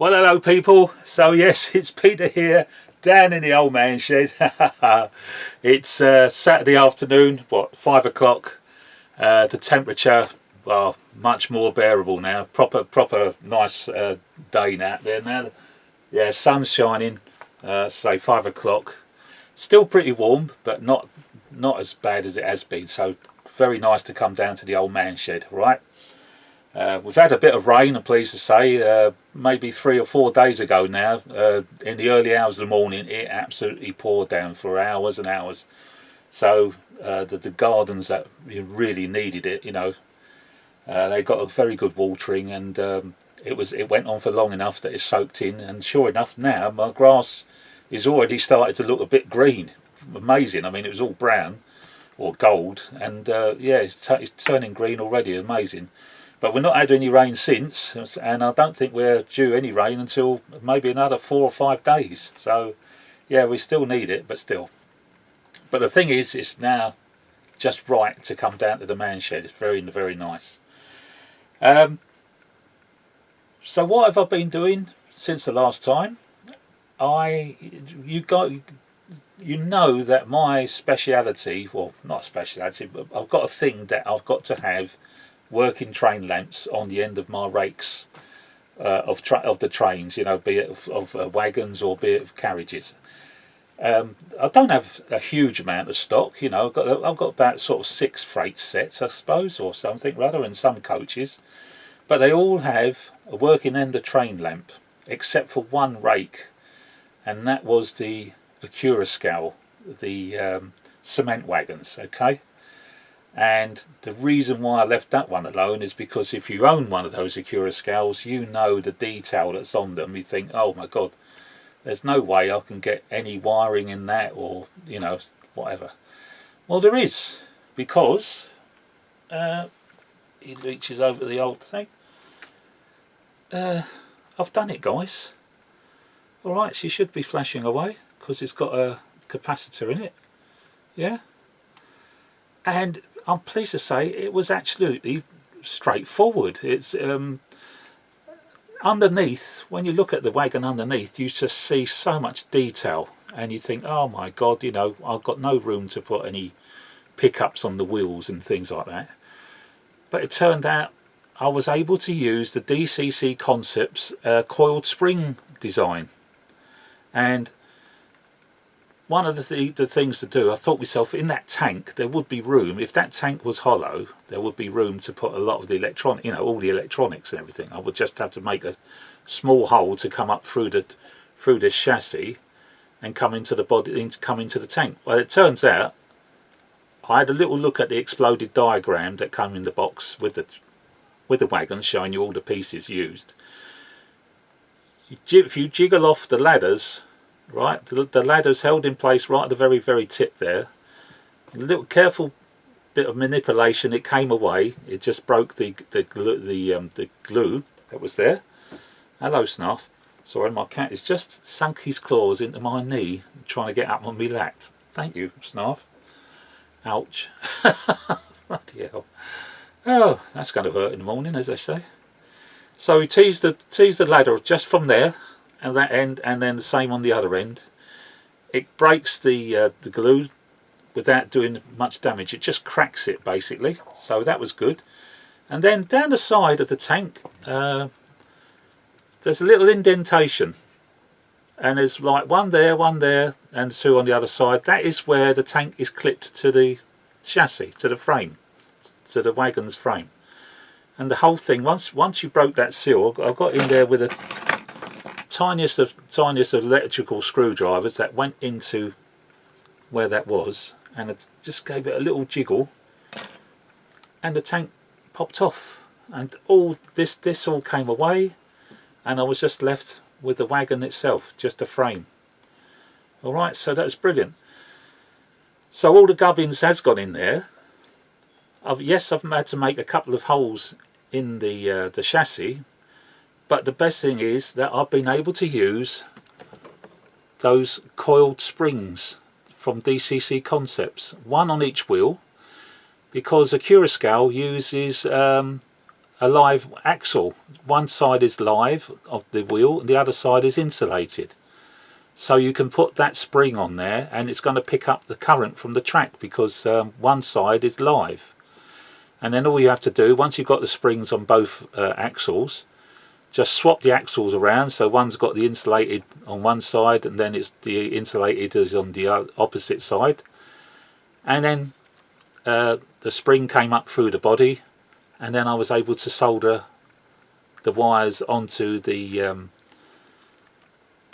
Well, hello people. So yes, it's Peter here, down in the old man shed. It's Saturday afternoon, what, 5 o'clock. The temperature, well, much more bearable now. Proper nice day out there now. Yeah, sun's shining. Say 5 o'clock. Still pretty warm, but not as bad as it has been. So very nice to come down to the old man shed, right? We've had a bit of rain, I'm pleased to say, maybe 3 or 4 days ago now. In the early hours of the morning, it absolutely poured down for hours and hours. So the gardens that really needed it, you know, they got a very good watering, and it went on for long enough that it soaked in. And sure enough, now my grass is already started to look a bit green. Amazing. I mean, it was all brown or gold, and yeah, it's turning green already. Amazing. But we've not had any rain since, and I don't think we're due any rain until maybe another 4 or 5 days. So yeah, we still need it, but still. But the thing is, it's now just right to come down to the man shed. It's very, very nice. So what have I been doing since the last time? You know that my speciality, well, not a speciality, but I've got a thing that I've got to have working train lamps on the end of my rakes of the trains, you know, be it of wagons or be it of carriages. I don't have a huge amount of stock, you know. I've got about sort of 6 freight sets, I suppose, or something rather, in some coaches, but they all have a working end of train lamp, except for one rake, and that was the Accurascal, the cement wagons, okay. And the reason why I left that one alone is because if you own one of those Accurascals, you know the detail that's on them. You think, oh my god, there's no way I can get any wiring in that, or, you know, whatever. Well, there is, because he reaches over the old thing. I've done it, guys. Alright, she should be flashing away because it's got a capacitor in it. Yeah. And I'm pleased to say it was absolutely straightforward. It's underneath, when you look at the wagon underneath, you just see so much detail, and you think, oh my god, you know, I've got no room to put any pickups on the wheels and things like that. But it turned out I was able to use the DCC Concepts coiled spring design. And one of the things to do, I thought myself, in that tank there would be room. If that tank was hollow, there would be room to put a lot of the electronic, you know, all the electronics and everything. I would just have to make a small hole to come up through the chassis and come into the body, come into the tank. Well, it turns out I had a little look at the exploded diagram that came in the box with the wagon, showing you all the pieces used. If you jiggle off the ladders, right, the ladder's held in place right at the very, very tip there. A little careful bit of manipulation, it came away. It just broke the glue that was there. Hello, Snarf. Sorry, my cat has just sunk his claws into my knee, trying to get up on my lap. Thank you, Snarf. Ouch. Bloody hell. Oh, that's going to hurt in the morning, as they say. So we teased the ladder just from there, and that end, and then the same on the other end. It breaks the glue without doing much damage. It just cracks it basically. So that was good. And then down the side of the tank, there's a little indentation, and there's like one there, and 2 on the other side. That is where the tank is clipped to the chassis, to the frame, to the wagon's frame. And the whole thing, once you broke that seal, I got in there with a tiniest of electrical screwdrivers that went into where that was, and it just gave it a little jiggle, and the tank popped off, and all this all came away, and I was just left with the wagon itself, just a frame. Alright, so that was brilliant. So all the gubbins has gone in there. Yes, I've had to make a couple of holes in the chassis, but the best thing is that I've been able to use those coiled springs from DCC Concepts, one on each wheel, because Accurascal uses a live axle. One side is live of the wheel and the other side is insulated. So you can put that spring on there and it's going to pick up the current from the track because one side is live. And then all you have to do, once you've got the springs on both axles, just swap the axles around. So one's got the insulated on one side and then it's the insulated is on the opposite side. And then the spring came up through the body, and then I was able to solder the wires onto the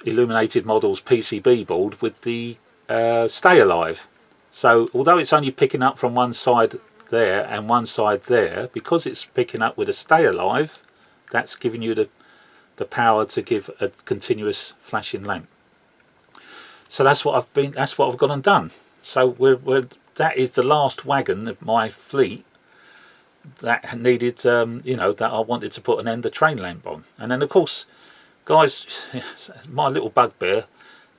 Illuminated Models PCB board with the Stay Alive. So although it's only picking up from one side there and one side there, because it's picking up with a Stay Alive, that's giving you the power to give a continuous flashing lamp. So that's what I've gone and done. So that is the last wagon of my fleet that needed, that I wanted to put an end of train lamp on. And then of course, guys, my little bugbear,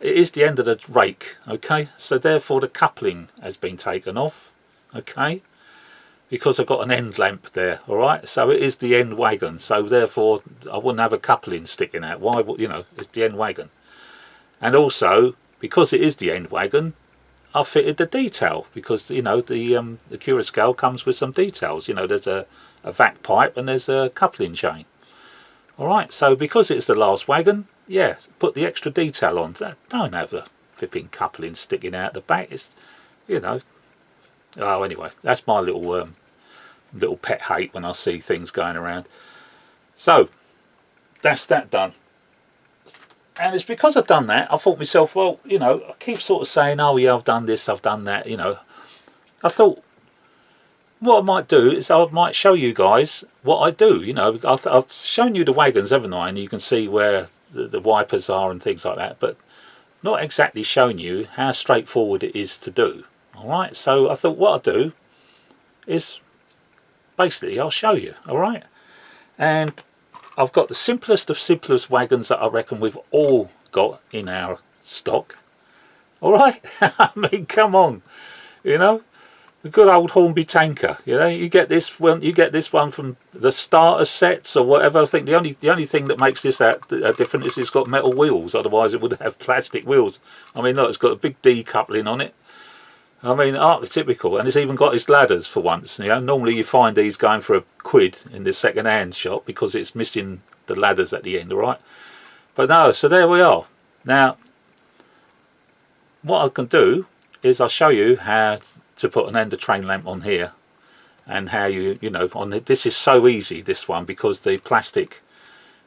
it is the end of the rake, okay? So therefore the coupling has been taken off, okay? Because I've got an end lamp there, all right? So it is the end wagon, so therefore I wouldn't have a coupling sticking out. Why would, it's the end wagon. And also, because it is the end wagon, I fitted the detail because the Cura scale comes with some details. There's a vac pipe and there's a coupling chain. All right, so because it's the last wagon, yeah, put the extra detail on. Don't have a flipping coupling sticking out the back. It's Oh, anyway, that's my little pet hate when I see things going around. So that's that done. And it's because I've done that, I thought to myself, well, I keep sort of saying, oh yeah, I've done this, I've done that, I thought, what I might do is I might show you guys what I do. I've shown you the wagons, haven't I? And you can see where the wipers are and things like that, but not exactly showing you how straightforward it is to do. All right, so I thought what I'll do is basically I'll show you, all right? And I've got the simplest of simplest wagons that I reckon we've all got in our stock. All right, I mean, come on, the good old Hornby tanker. You get this one from the starter sets or whatever. I think the only thing that makes this different is it's got metal wheels. Otherwise, it would have plastic wheels. I mean, look, it's got a big D coupling on it. I mean, archetypical, and it's even got its ladders for once. Normally you find these going for £1 in the second-hand shop because it's missing the ladders at the end, all right? But no, so there we are. Now, what I can do is I'll show you how to put an end of train lamp on here, and how this is so easy, this one, because the plastic.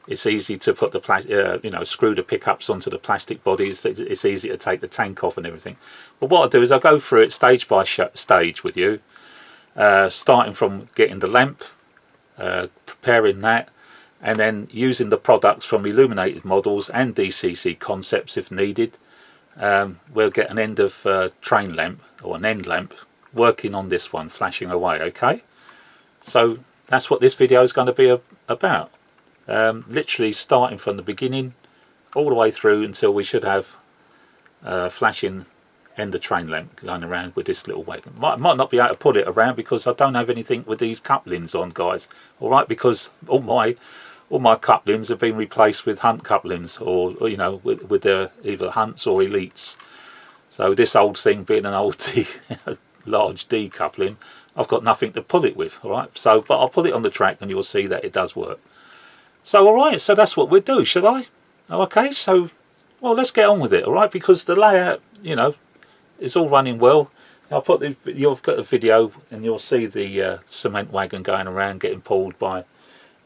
It's easy to put the screw the pickups onto the plastic bodies. It's easy to take the tank off and everything. But what I'll do is I'll go through it stage by stage with you, starting from getting the lamp, preparing that, and then using the products from Illuminated Models and DCC Concepts if needed. We'll get an end of train lamp or an end lamp working on this one, flashing away. Okay, so that's what this video is going to be about. Literally starting from the beginning all the way through until we should have flashing end of train lamp going around with this little wagon. Might not be able to put it around because I don't have anything with these couplings on, guys. All right, because all my couplings have been replaced with Hunt couplings, or with either Hunts or Elites. So this old thing being an old large D coupling, I've got nothing to pull it with. All right, so but I'll put it on the track and you'll see that it does work. So alright, so that's what we'll do, should I? Okay, so, well, let's get on with it, alright, because the layout, is all running well. You've got a video and you'll see the cement wagon going around getting pulled by,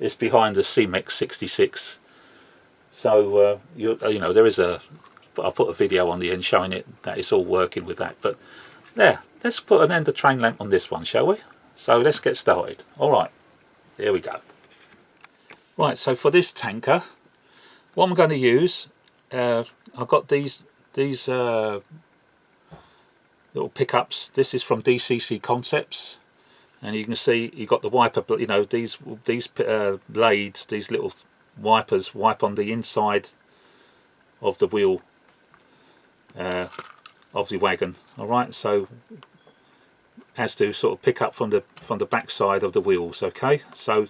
it's behind the CMEX 66. So, there is I'll put a video on the end showing it, that it's all working with that. But, there, let's put an end of train lamp on this one, shall we? So, let's get started. Alright, here we go. Right, so for this tanker, what I'm going to use, I've got these little pickups. This is from DCC Concepts, and you can see you've got the wiper. These blades, these little wipers wipe on the inside of the wheel of the wagon. All right, so as to sort of pick up from the back side of the wheels. Okay, so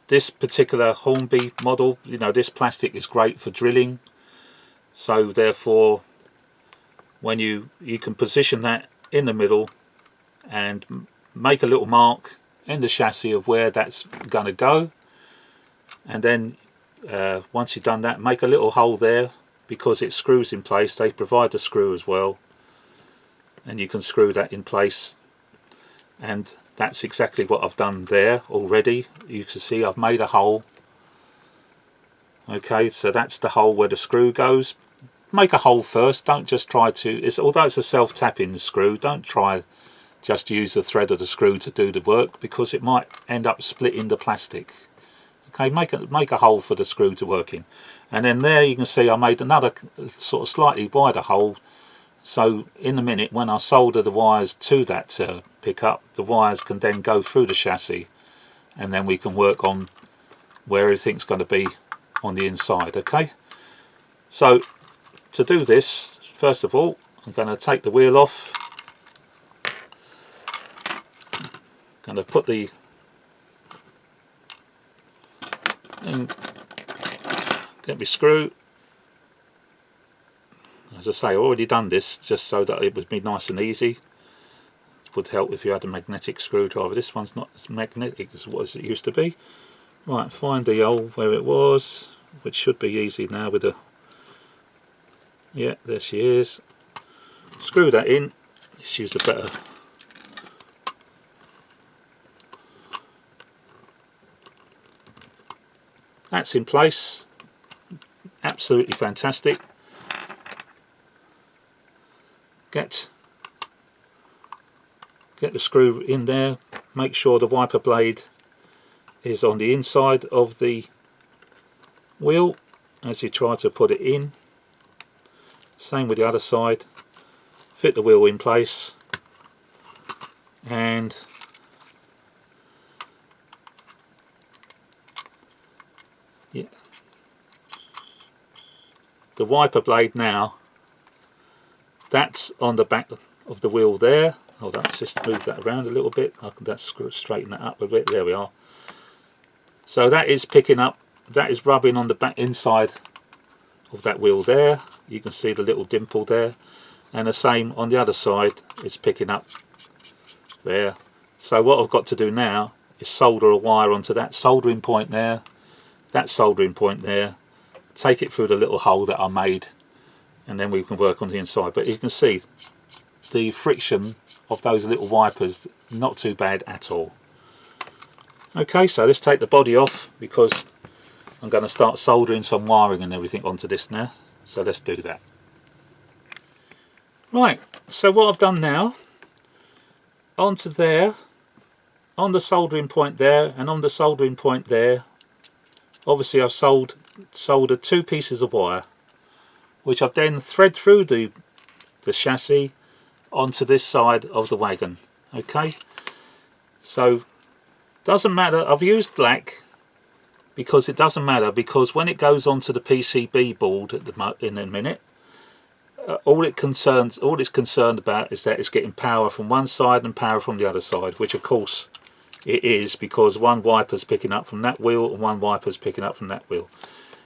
this particular Hornby model, you know, this plastic is great for drilling, so therefore when you can position that in the middle and make a little mark in the chassis of where that's going to go, and then once you've done that, make a little hole there, because it screws in place. They provide the screw as well, and you can screw that in place, and that's exactly what I've done there already. You can see I've made a hole. Okay, so that's the hole where the screw goes. Make a hole first, don't just try to, although it's a self-tapping screw, don't try just use the thread of the screw to do the work, because it might end up splitting the plastic. Okay, make a hole for the screw to work in. And then there you can see I made another sort of slightly wider hole, so in a minute when I solder the wires to that pickup, the wires can then go through the chassis, and then we can work on where everything's going to be on the inside. Okay, so to do this, first of all, I'm going to take the wheel off. Going to put the get my screw. As I say, I've already done this just so that it would be nice and easy. It would help if you had a magnetic screwdriver. This one's not as magnetic as what it used to be. Right, find the hole where it was, which should be easy now with the, yeah, there she is. Screw that in. Let's use a better, that's in place. Absolutely fantastic. Get the screw in there. Make sure the wiper blade is on the inside of the wheel as you try to put it in. Same with the other side. Fit the wheel in place, and yeah, the wiper blade now, that's on the back of the wheel there. Hold on, let's just move that around a little bit. That's straighten that up a bit. There we are. So that is picking up, that is rubbing on the back inside of that wheel there. You can see the little dimple there, and the same on the other side, it's picking up there. So what I've got to do now is solder a wire onto that soldering point there, that soldering point there, take it through the little hole that I made, and then we can work on the inside. But you can see the friction of those little wipers, not too bad at all. Okay, so let's take the body off, because I'm going to start soldering some wiring and everything onto this now. So let's do that. Right, so what I've done now, onto there, on the soldering point there and on the soldering point there, obviously I've soldered two pieces of wire, which I've then thread through the chassis onto this side of the wagon. Okay, so doesn't matter, I've used black because it doesn't matter, because when it goes onto the PCB board in a minute, all it's concerned about is that it's getting power from one side and power from the other side, which of course it is, because one wiper's picking up from that wheel and one wiper's picking up from that wheel.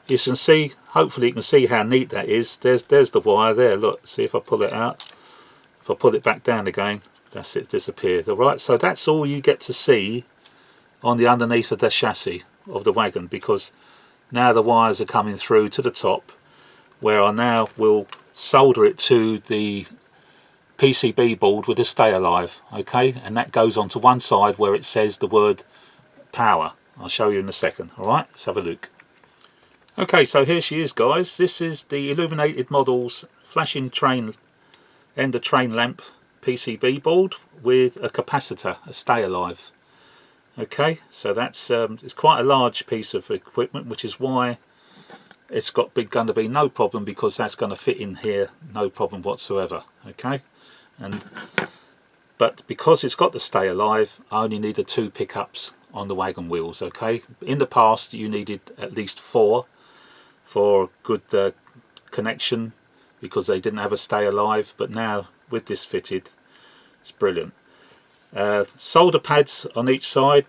You can see, hopefully you can see how neat that is. There's the wire there, look, see if I pull it out. If I pull it back down again, that's it, disappeared. Alright, so that's all you get to see on the underneath of the chassis of the wagon, because now the wires are coming through to the top, where I now will solder it to the PCB board with a stay alive. Okay, and that goes onto one side where it says the word power. I'll show you in a second. Alright, let's have a look. Okay, so here she is, guys. This is the Illuminated Models flashing train end of train lamp PCB board with a capacitor, a stay alive. Okay, so that's it's quite a large piece of equipment, which is why it's going to be no problem, because that's going to fit in here, no problem whatsoever. Okay, but because it's got the stay alive, I only needed 2 pickups on the wagon wheels. Okay, in the past you needed at least 4 for good connection, because they didn't have a stay alive, but now with this fitted, it's brilliant. Solder pads on each side,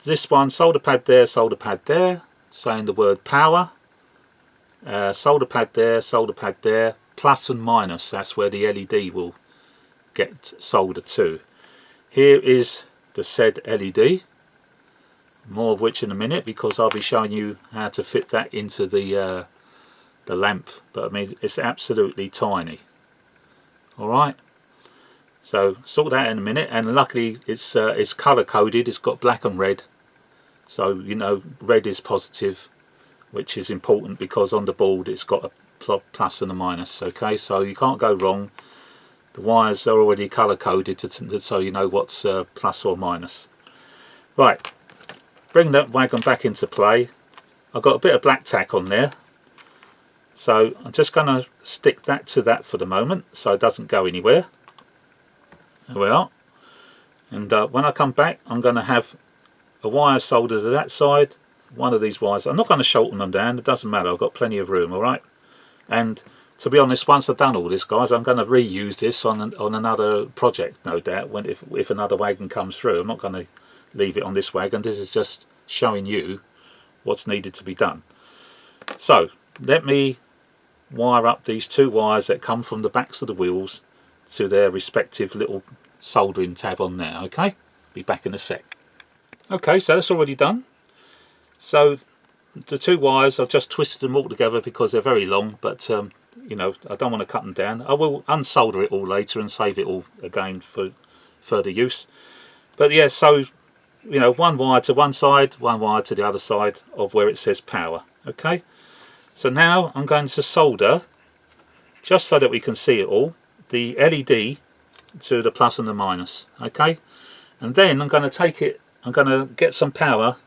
this one, solder pad there, saying the word power. Solder pad there, plus and minus, that's where the LED will get soldered to. Here is the said LED, more of which in a minute, because I'll be showing you how to fit that into the lamp, but I mean it's absolutely tiny. Alright, so sort that in a minute, and luckily it's colour coded, it's got black and red, so you know red is positive, which is important because on the board it's got a plus and a minus. Okay, so you can't go wrong. The wires are already colour coded so you know what's plus or minus. Right, bring that wagon back into play. I've got a bit of black tack on there, so I'm just going to stick that to that for the moment so it doesn't go anywhere. There we are. And when I come back, I'm going to have a wire soldered to that side, one of these wires. I'm not going to shorten them down, it doesn't matter, I've got plenty of room. Alright, and to be honest, once I've done all this, guys, I'm going to reuse this on another project, no doubt, when if another wagon comes through. I'm not going to leave it on this wagon. This is just showing you what's needed to be done. So let me wire up these two wires that come from the backs of the wheels to their respective little soldering tab on there. Okay, be back in a sec. Okay, so that's already done. So the two wires, I've just twisted them all together because they're very long, but you know, I don't want to cut them down. I will unsolder it all later and save it all again for further use. But yeah, so you know, one wire to one side, one wire to the other side of where it says power. Okay, so now I'm going to solder, just so that we can see it all, the LED to the plus and the minus. Okay, and then I'm going to take it, I'm going to get some power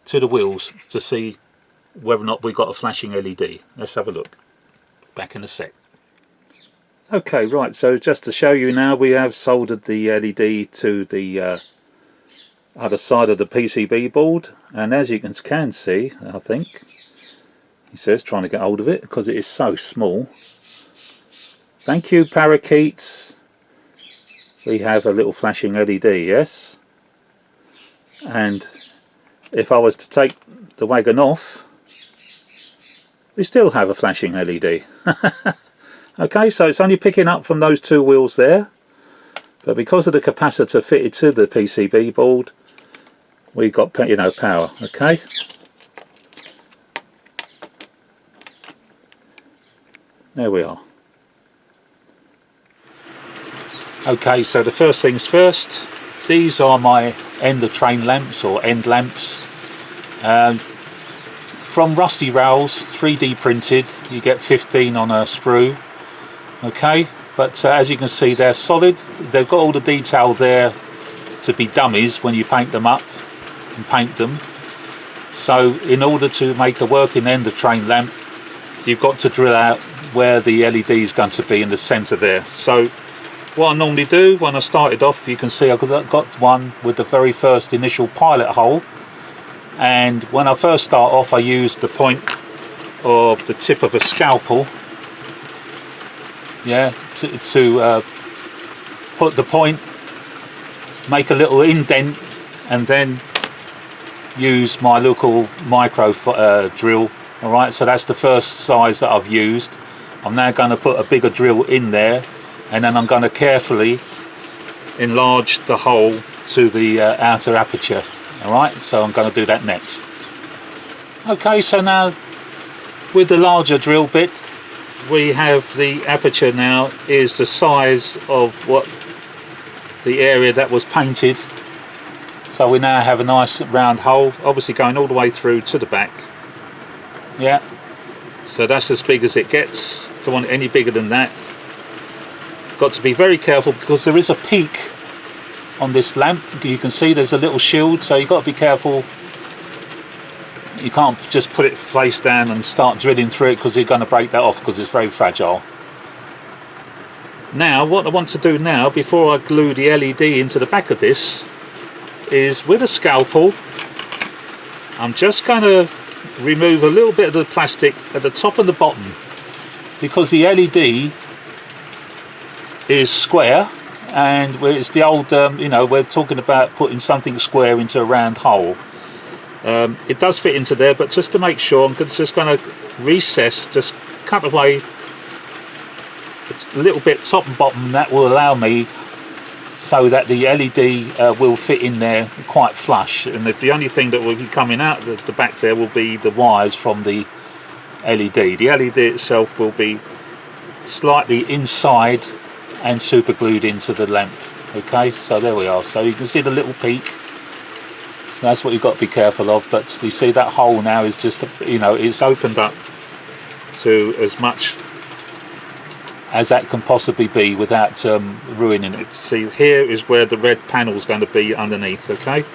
to the wheels to see whether or not we've got a flashing LED. Let's have a look. Back in a sec. Okay, right, so just to show you now, we have soldered the LED to the other side of the PCB board, and as you can see, I think, he says, trying to get hold of it because it is so small. Thank you, parakeets. We have a little flashing LED, yes? And if I was to take the wagon off, we still have a flashing LED. Okay, so it's only picking up from those two wheels there, but because of the capacitor fitted to the PCB board, we got, you know, power. Okay, there we are. Okay, so the first things first, these are my end of train lamps or end lamps. From Rusty Rails, 3D printed, you get 15 on a sprue. Okay, but as you can see, they're solid. They've got all the detail there to be dummies when you paint them up and paint them. So in order to make a working end of train lamp, you've got to drill out where the LED is going to be in the center there. So what I normally do when I started off, you can see I've got one with the very first initial pilot hole, and when I first start off, I use the point of the tip of a scalpel, yeah, to put the point, make a little indent, and then use my local micro drill. All right, so that's the first size that I've used. I'm now going to put a bigger drill in there, and then I'm going to carefully enlarge the hole to the outer aperture. Alright, so I'm going to do that next. Okay, so now with the larger drill bit, we have the aperture now is the size of what the area that was painted. So we now have a nice round hole, obviously going all the way through to the back. Yeah, so that's as big as it gets. Don't want it any bigger than that. Got to be very careful because there is a peak on this lamp. You can see there's a little shield, so you've got to be careful. You can't just put it face down and start drilling through it because you're going to break that off because it's very fragile. Now what I want to do now, before I glue the LED into the back of this, is with a scalpel I'm just going to remove a little bit of the plastic at the top and the bottom, because the LED is square and it's the old, you know, we're talking about putting something square into a round hole. It does fit into there, but just to make sure, I'm just going to recess, just cut away a little bit top and bottom. That will allow me so that the LED will fit in there quite flush, and the only thing that will be coming out the back there will be the wires from the LED. The LED itself will be slightly inside and super glued into the lamp. Okay, so there we are. So you can see the little peak. So that's what you've got to be careful of. But you see that hole now is just, you know, it's opened up to as much as that can possibly be without ruining it. See, here is where the red panel is going to be underneath. Okay,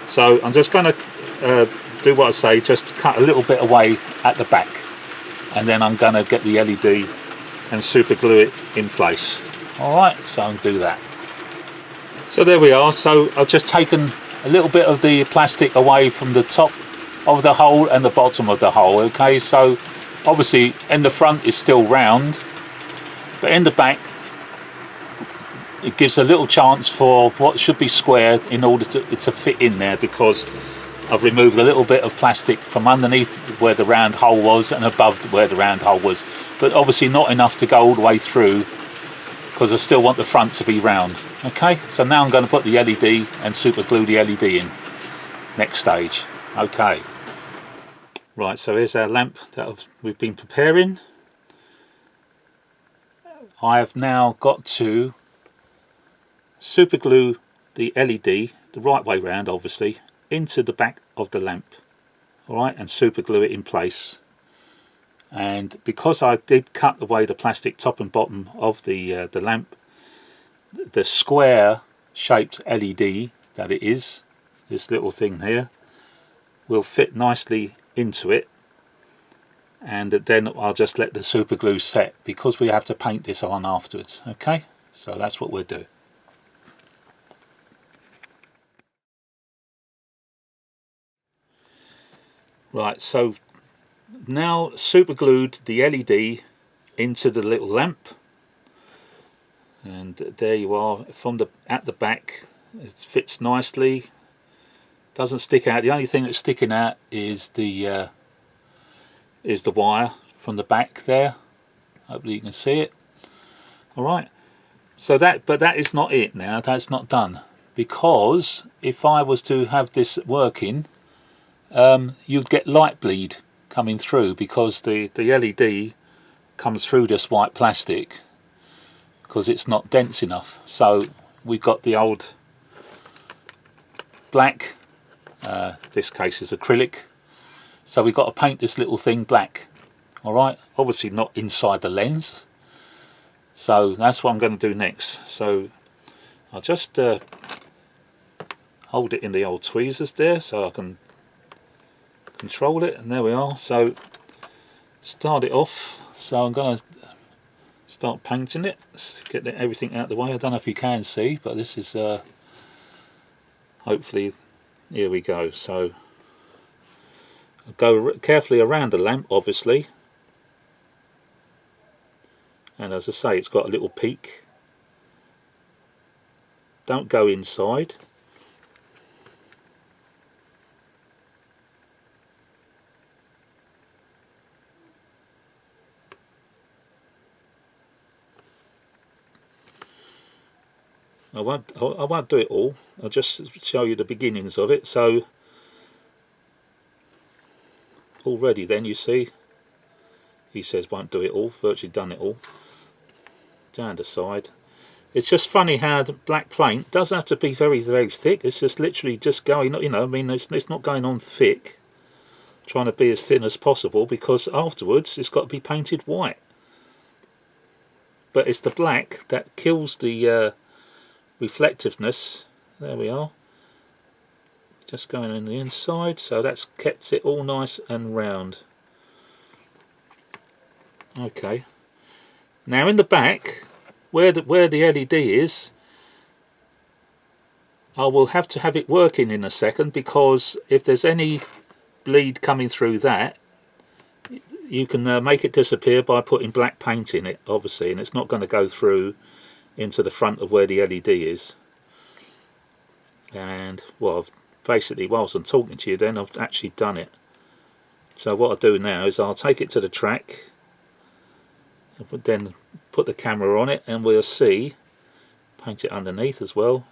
so I'm just going to do what I say, just cut a little bit away at the back, and then I'm going to get the LED and super glue it in place. Alright, so I'll do that. So there we are. So I've just taken a little bit of the plastic away from the top of the hole and the bottom of the hole. Okay, so obviously in the front is still round, but in the back it gives a little chance for what should be square in order to fit in there, because I've removed a little bit of plastic from underneath where the round hole was and above where the round hole was, but obviously not enough to go all the way through, because I still want the front to be round. Okay, so now I'm going to put the LED and super glue the LED in. Next stage. Okay. Right, so here's our lamp that we've been preparing. I have now got to super glue the LED, the right way round obviously, into the back of the lamp. Alright, and super glue it in place. And because I did cut away the plastic top and bottom of the lamp, the square shaped LED that it is, this little thing here, will fit nicely into it, and then I'll just let the super glue set, because we have to paint this on afterwards. Okay, so that's what we'll do. Right, so now super glued the LED into the little lamp, and there you are from at the back. It fits nicely, doesn't stick out. The only thing that's sticking out is the wire from the back there. Hopefully you can see it. All right, so but that is not it now. That's not done, because if I was to have this working, you'd get light bleed coming through, because the LED comes through this white plastic because it's not dense enough. So we've got the old black, this case is acrylic, so we've got to paint this little thing black. Alright, obviously not inside the lens, so that's what I'm going to do next. So I'll just hold it in the old tweezers there so I can control it, and there we are. So start it off. So I'm going to start painting it. Let's get everything out of the way. I don't know if you can see, but this is hopefully, here we go. So I'll go carefully around the lamp obviously, and as I say, it's got a little peak. Don't go inside. I won't do it all. I'll just show you the beginnings of it. So already then you see, he says won't do it all, virtually done it all. Down the side. It's just funny how the black paint doesn't have to be very, very thick. It's just literally just going, you know, I mean, it's not going on thick. Trying to be as thin as possible, because afterwards it's got to be painted white. But it's the black that kills the reflectiveness. There we are, just going on the inside, so that's kept it all nice and round. Okay, now in the back where the LED is, I will have to have it working in a second, because if there's any bleed coming through that, you can make it disappear by putting black paint in it obviously, and it's not going to go through into the front of where the LED is. And well, I've basically, whilst I'm talking to you then, I've actually done it. So what I'll do now is I'll take it to the track, then put the camera on it, and we'll see, paint it underneath as well,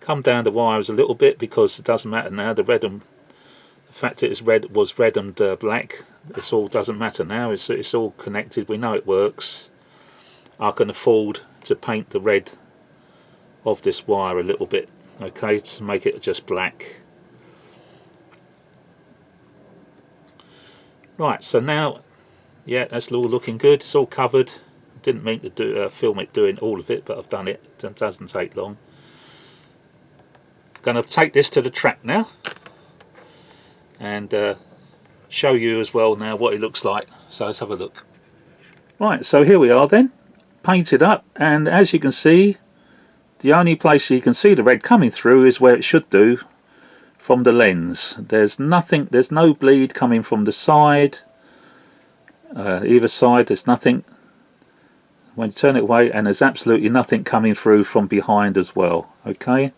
come down the wires a little bit, because it doesn't matter now, the fact it was red and black, it all doesn't matter now, it's all connected, we know it works. I can afford to paint the red of this wire a little bit, okay, to make it just black. Right, so now, yeah, that's all looking good, it's all covered. Didn't mean to film it doing all of it, but I've done it, it doesn't take long. Going to take this to the track now, and show you as well now what it looks like, so let's have a look. Right, so here we are then, painted up, and as you can see, the only place you can see the red coming through is where it should do, from the lens. There's nothing, there's no bleed coming from the side, either side, there's nothing when you turn it away, and there's absolutely nothing coming through from behind as well, okay,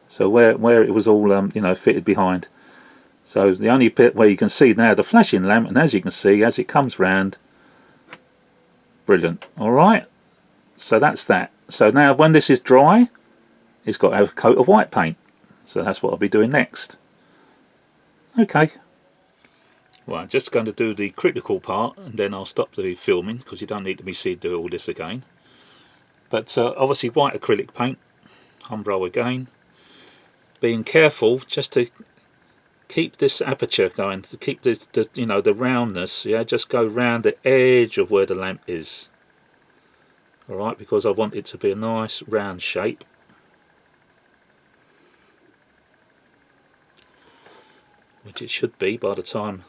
so where it was all you know, fitted behind. So the only bit where you can see now the flashing lamp, and as you can see as it comes round, brilliant. Alright, so that's that. So now when this is dry, it's got to have a coat of white paint. So that's what I'll be doing next. Okay. Right, just going to do the critical part, and then I'll stop the filming, because you don't need to be seen do all this again. But obviously white acrylic paint, Umbro again. Being careful just to keep this aperture going, to keep this, you know, the roundness, yeah, just go round the edge of where the lamp is. Alright, because I want it to be a nice round shape. Which it should be by the time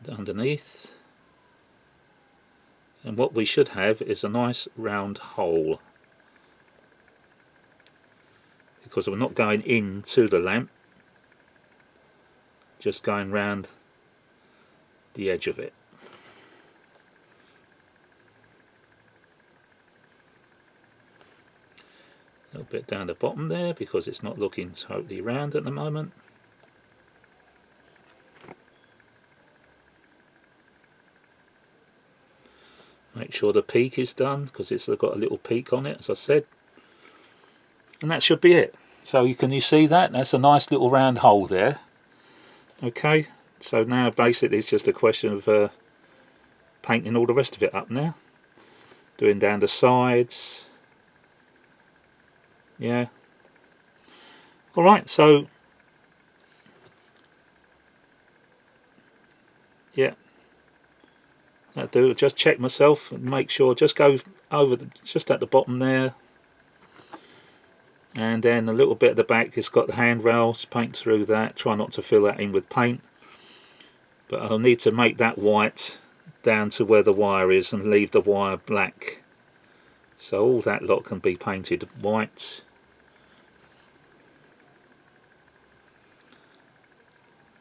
underneath. And what we should have is a nice round hole, because we're not going into the lamp, just going round the edge of it. A little bit down the bottom there, because it's not looking totally round at the moment. Make sure the peak is done, because it's got a little peak on it, as I said. And that should be it. So you see that? That's a nice little round hole there. Okay, so now basically it's just a question of painting all the rest of it up now. Doing down the sides. Yeah. Alright, so yeah, that'll do. Just check myself and make sure, just go over just at the bottom there, and then a little bit at the back, it's got the handrails, paint through that, try not to fill that in with paint, but I'll need to make that white down to where the wire is and leave the wire black, so all that lot can be painted white.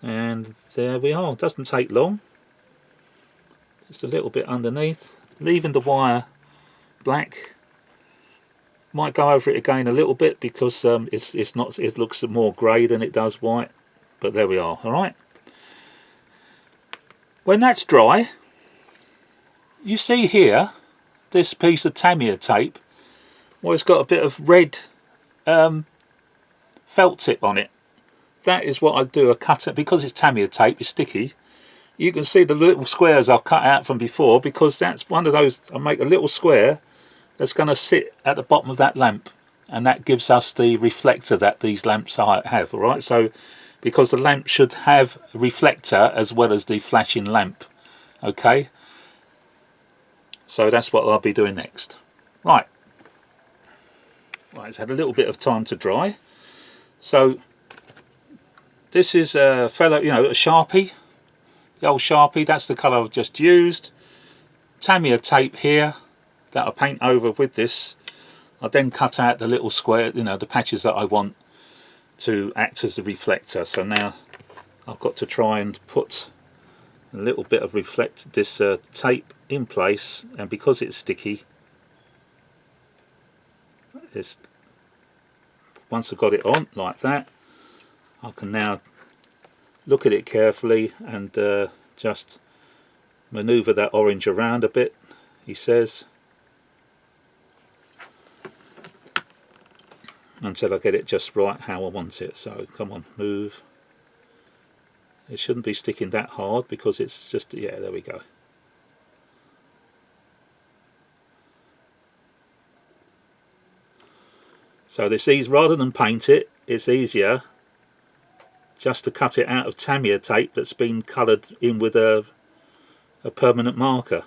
And there we are, it doesn't take long, just a little bit underneath, leaving the wire black. Might go over it again a little bit, because it looks more grey than it does white, but there we are. Alright, when that's dry, you see here this piece of Tamiya tape, well, it's got a bit of red felt tip on it. That is what I do, I cut it, because it's Tamiya tape, it's sticky. You can see the little squares I've cut out from before, because that's one of those, I make a little square that's going to sit at the bottom of that lamp, and that gives us the reflector that these lamps have. Alright, so because the lamp should have a reflector as well as the flashing lamp. Okay, so that's what I'll be doing next. Right, it's had a little bit of time to dry. So this is a fellow, you know, a Sharpie, the old Sharpie, that's the colour I've just used. Tamiya tape here that I paint over with this. I then cut out the little square, you know, the patches that I want to act as the reflector. So now I've got to try and put a little bit of this tape in place, and because it's sticky, once I've got it on like that, I can now look at it carefully and just maneuver that orange around a bit, he says, until I get it just right how I want it. So come on, move. It shouldn't be sticking that hard because it's just, yeah, there we go. So this is, rather than paint it, it's easier just to cut it out of Tamiya tape that's been coloured in with a permanent marker.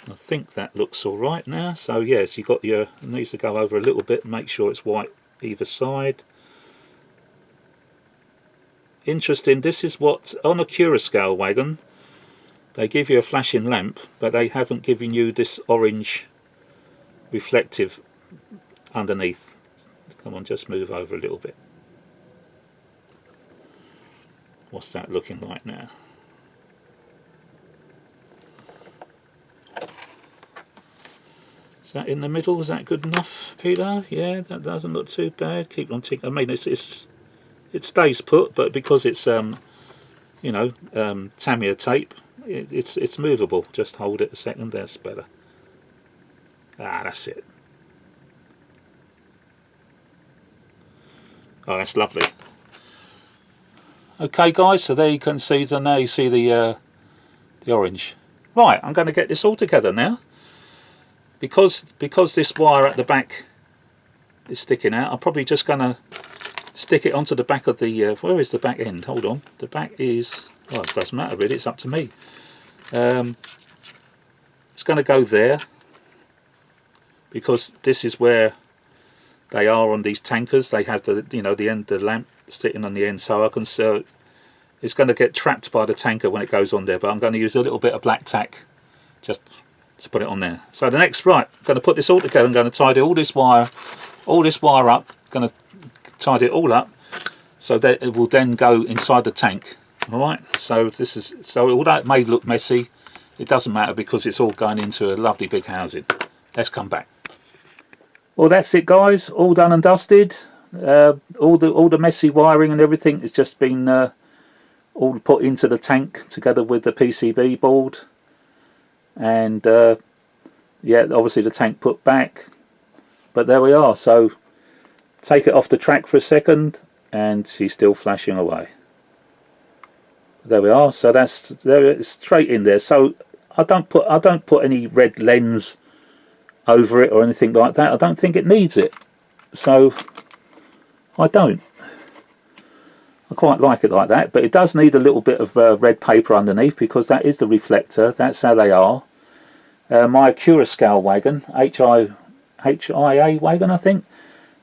I think that looks all right now. So yes, you've got your, it needs to go over a little bit and make sure it's white either side. Interesting, this is what, on a Curascale wagon, they give you a flashing lamp, but they haven't given you this orange reflective underneath. Come on, just move over a little bit. What's that looking like now? Is that in the middle? Is that good enough, Peter? Yeah, that doesn't look too bad. Keep on ticking. I mean, it stays put, but because it's you know, Tamiya tape, it's movable. Just hold it a second. That's better. Ah, that's it. Oh, that's lovely. Okay, guys. So there you can see. So now you see the orange. Right, I'm going to get this all together now. Because this wire at the back is sticking out, I'm probably just going to stick it onto the back of the, where is the back end? Hold on, the back is, well, it doesn't matter really, it's up to me. It's going to go there, because this is where they are on these tankers. They have the, you know, the end, the lamp sitting on the end, so I can, it's going to get trapped by the tanker when it goes on there, but I'm going to use a little bit of black tack just to put it on there. So the next, right, I'm going to put this all together. I'm going to tidy all this wire up. Going to tidy it all up so that it will then go inside the tank. All right. So this is, so although it may look messy, it doesn't matter because it's all going into a lovely big housing. Let's come back. Well, that's it, guys. All done and dusted. All the messy wiring and everything has just been all put into the tank together with the PCB board. And yeah, obviously the tank put back, but there we are. So take it off the track for a second and she's still flashing away. There we are. So that's there, it's straight in there. So I don't put any red lens over it or anything like that. I don't think it needs it, so I don't. I quite like it like that, but it does need a little bit of red paper underneath because that is the reflector. That's how they are. My Curascale wagon, HIA wagon, I think,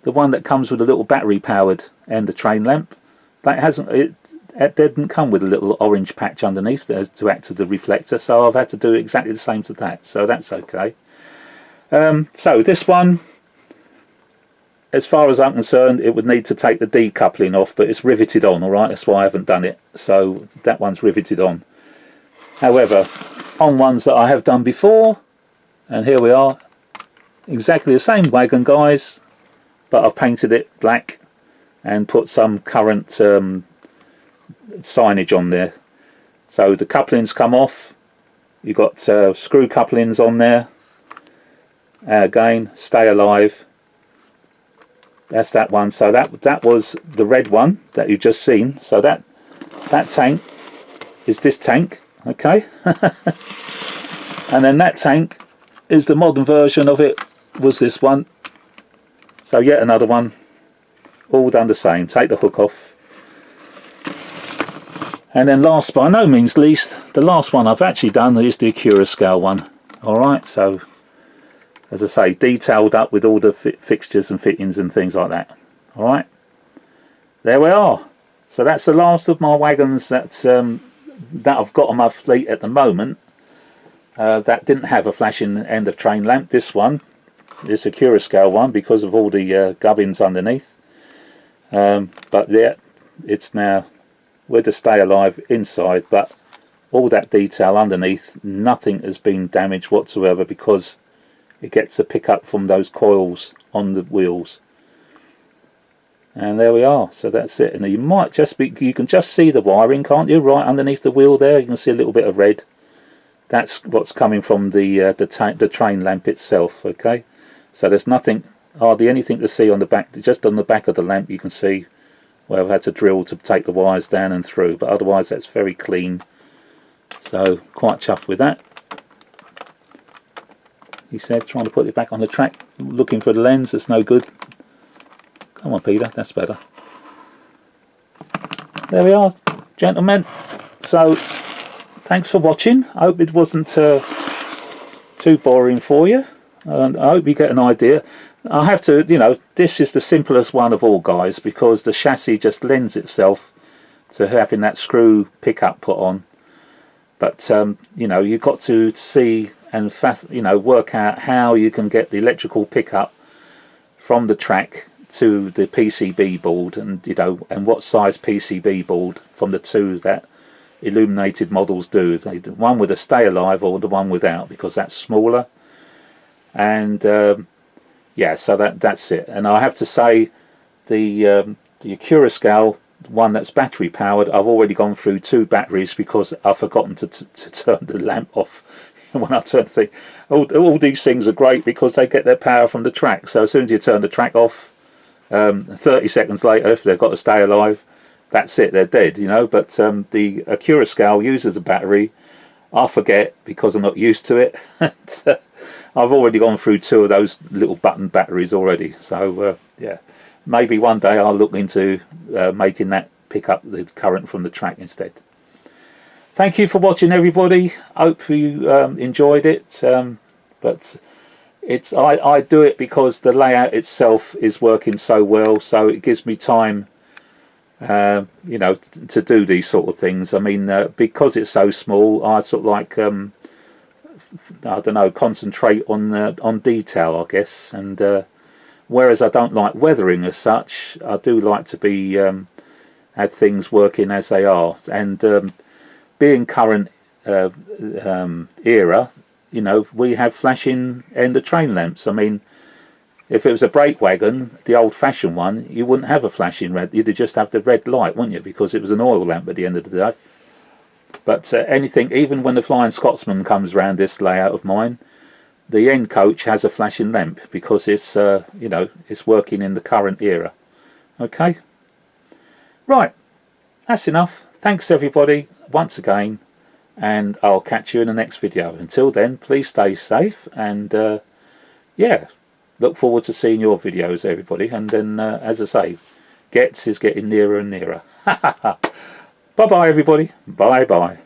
the one that comes with a little battery powered and the train lamp, that hasn't, it didn't come with a little orange patch underneath there to act as the reflector, so I've had to do exactly the same to that, so that's okay. So this one, as far as I'm concerned, it would need to take the decoupling off, but it's riveted on, alright, that's why I haven't done it. So that one's riveted on. However, on ones that I have done before, and here we are, exactly the same wagon, guys, but I've painted it black and put some current signage on there. So the couplings come off, you've got screw couplings on there, again, stay alive. That's that one. So that was the red one that you've just seen. So that tank is this tank, okay? And then that tank is the modern version of it, was this one. So yet another one, all done the same. Take the hook off. And then last by no means least, the last one I've actually done is the Curascale one. Alright, so as I say, detailed up with all the fixtures and fittings and things like that. Alright, there we are. So that's the last of my wagons that I've got on my fleet at the moment. That didn't have a flashing end of train lamp. This one is a Curascale one because of all the gubbins underneath. But yeah, it's now with the stay alive inside, but all that detail underneath, nothing has been damaged whatsoever, because it gets the pickup from those coils on the wheels. And there we are. So that's it. And you might just be, you can just see the wiring, can't you? Right underneath the wheel there, you can see a little bit of red. That's what's coming from the train lamp itself. Okay, so there's nothing, hardly anything to see on the back. Just on the back of the lamp you can see where I've had to drill to take the wires down and through, but otherwise that's very clean. So quite chuffed with that. He said, trying to put it back on the track, looking for the lens. It's no good. Come on, Peter, that's better. There we are, gentlemen. So thanks for watching. I hope it wasn't too boring for you, and I hope you get an idea. I have to, you know, this is the simplest one of all, guys, because the chassis just lends itself to having that screw pickup put on. But you know, you've got to see and work out how you can get the electrical pickup from the track to the PCB board, and you know, and what size PCB board from the two that Illuminated models do, the one with a stay alive or the one without, because that's smaller. And yeah, so that's it. And I have to say, the Accurascale one that's battery powered, I've already gone through 2 batteries because I've forgotten to turn the lamp off when I turn the thing. All these things are great because they get their power from the track. So as soon as you turn the track off, 30 seconds later, if they've got to stay alive, that's it, they're dead, you know. But the Accurascale uses a battery. I forget because I'm not used to it. I've already gone through 2 of those little button batteries already. So yeah, maybe one day I'll look into making that pick up the current from the track instead. Thank you for watching, everybody. Hope you enjoyed it. But I do it because the layout itself is working so well, so it gives me time you know, to do these sort of things. I mean, because it's so small, I sort of like I don't know, concentrate on detail, I guess. And whereas I don't like weathering as such, I do like to be have things working as they are. And being current era, you know, we have flashing end of train lamps. I mean, if it was a brake wagon, the old-fashioned one, you wouldn't have a flashing red. You'd just have the red light, wouldn't you? Because it was an oil lamp at the end of the day. But anything, even when the Flying Scotsman comes round this layout of mine, the end coach has a flashing lamp because it's, you know, it's working in the current era. Okay? Right. That's enough. Thanks, everybody, once again. And I'll catch you in the next video. Until then, please stay safe. And, yeah, look forward to seeing your videos, everybody. And then, as I say, Getz is getting nearer and nearer. Bye-bye, everybody. Bye-bye.